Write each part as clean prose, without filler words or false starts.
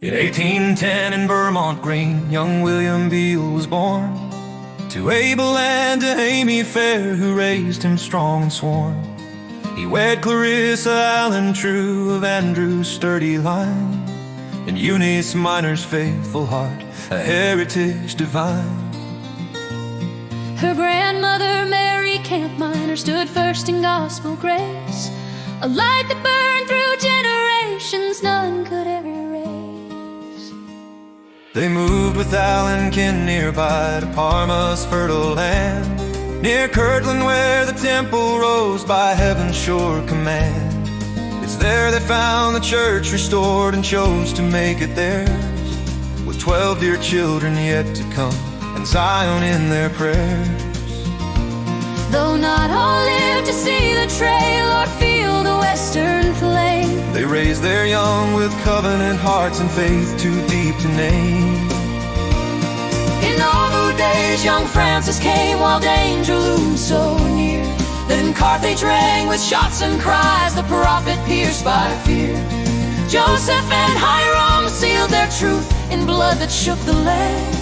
In 1810 in Vermont Green, young William Beal was born to Abel and to Amy Fair, who raised him strong and sworn. He wed Clarissa Allen true of Andrew's sturdy line, and Eunice Minor's faithful heart, a heritage divine. Her grandmother, Mary Camp Minor, stood first in gospel grace, a light that burned through generations none could ever erase. They moved with Allen kin nearby to Parma's fertile land, near Kirtland where the temple rose by heaven's sure command. It's there they found the church restored and chose to make it theirs, with 12 dear children yet to come and Zion in their prayers. Though not all lived to see the trail or feel the western flame, they raised their young with covenant hearts and faith too deep to name. In all days young Francis came while danger loomed so near, that in Carthage rang with shots and cries, the prophet pierced by fear. Joseph and Hiram sealed their truth in blood that shook the land.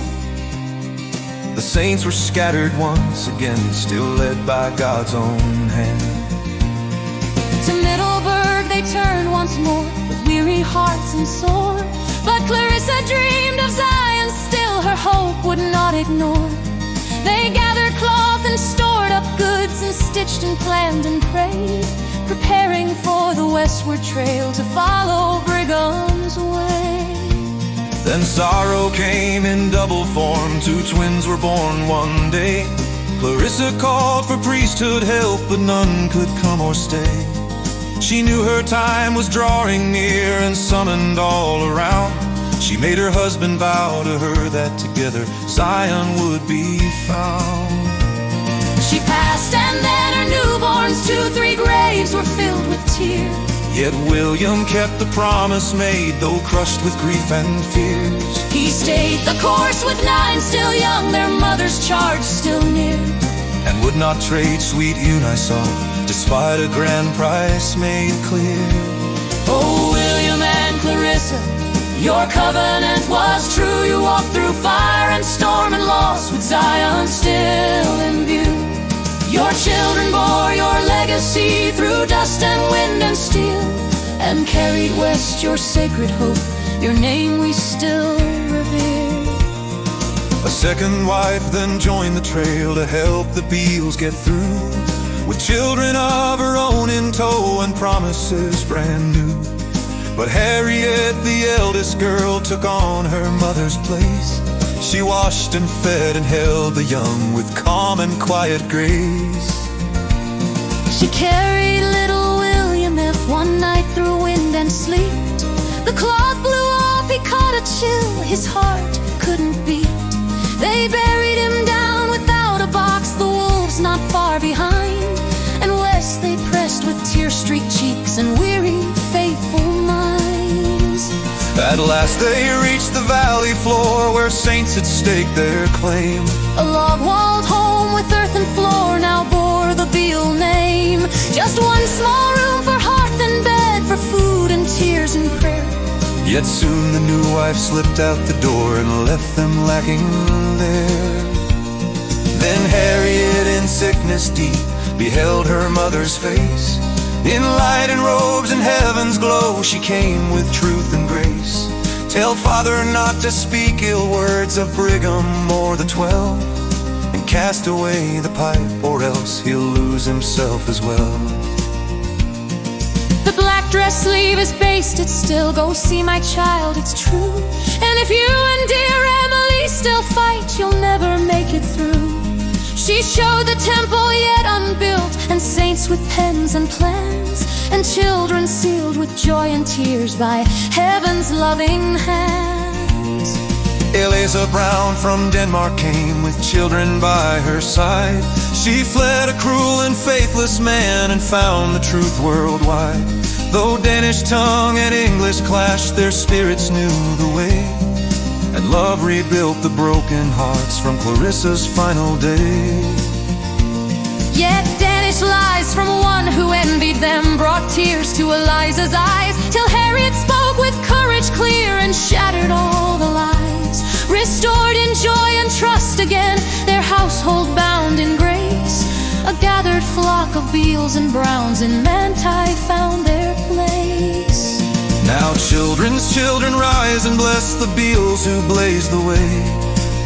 The saints were scattered once again, still led by God's own hand. To Middleburg they turned once more, with weary hearts and sore. But Clarissa dreamed of Zion still, her hope would not ignore. They gathered cloth and stored up goods, and stitched and planned and prayed, preparing for the westward trail to follow Brigham's way. Then sorrow came in double form, two twins were born one day. Clarissa called for priesthood help, but none could come or stay. She knew her time was drawing near and summoned all around. She made her husband vow to her that together Zion would be found. She passed and then her newborns, 2-3 graves were filled with tears. Yet William kept the promise made, though crushed with grief and fears. He stayed the course with 9 still young, their mother's charge still near, and would not trade sweet Eunice off, despite a grand price made clear. Oh, William and Clarissa, your covenant was true. You walked through fire and storm and loss, with Zion still in view. Your children bore your legacy through dust and wind and steel, and carried west your sacred hope, your name we still revere. A second wife then joined the trail to help the Beals get through, with children of her own in tow and promises brand new. But Harriet, the eldest girl, took on her mother's place. She washed and fed and held the young with calm and quiet grace. She carried little William F. one night through wind and sleet. The cloth blew off, he caught a chill, his heart couldn't beat. They buried him down without a box, the wolves not far behind, and west they pressed with tear-streaked cheeks and weary, faithful minds. At last they reached the valley floor, where saints had staked their claim. A log-walled home with earthen floor now bore the Beal name. Just one small room for hearth and bed, for food and tears and prayer. Yet soon the new wife slipped out the door and left them lacking there. Then Harriet in sickness deep beheld her mother's face. In light and robes and heaven's glow she came with truth and grace. Tell father not to speak ill words of Brigham or the 12, and cast away the pipe, or else he'll lose himself as well. The black dress sleeve is basted still, go see my child, it's true. And if you and dear Emily still fight, you'll never make it through. She showed the temple yet unbuilt, and saints with pens and plans, and children sealed with joy and tears by heaven's loving hands. Eliza Brown from Denmark came with children by her side. She fled a cruel and faithless man and found the truth worldwide. Though Danish tongue and English clashed, their spirits knew the way, and love rebuilt the broken hearts from Clarissa's final day. Yet Danish lies from one who envied them brought tears to Eliza's eyes, till Harriet spoke with courage clear and and shattered all the lies, restored in joy and trust again, their household bound in grace. A gathered flock of Beals and Browns in Manti found their place. Now children's children rise and bless the Beals who blazed the way,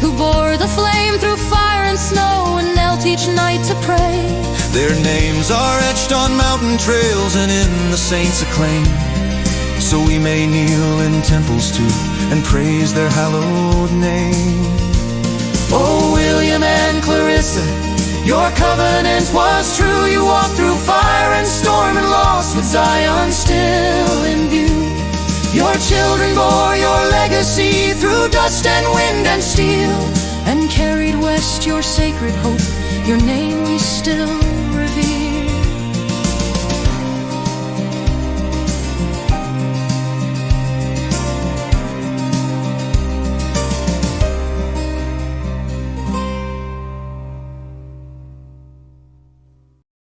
who bore the flame through fire and snow and knelt each night to pray. Their names are etched on mountain trails and in the saints' acclaim, so we may kneel in temples too and praise their hallowed name. Oh, William and Clarissa, your covenant was true. You walked through fire and storm and lost with Zion still in view. Your children bore your legacy through dust and wind and steel, and carried west your sacred hope. Your name we still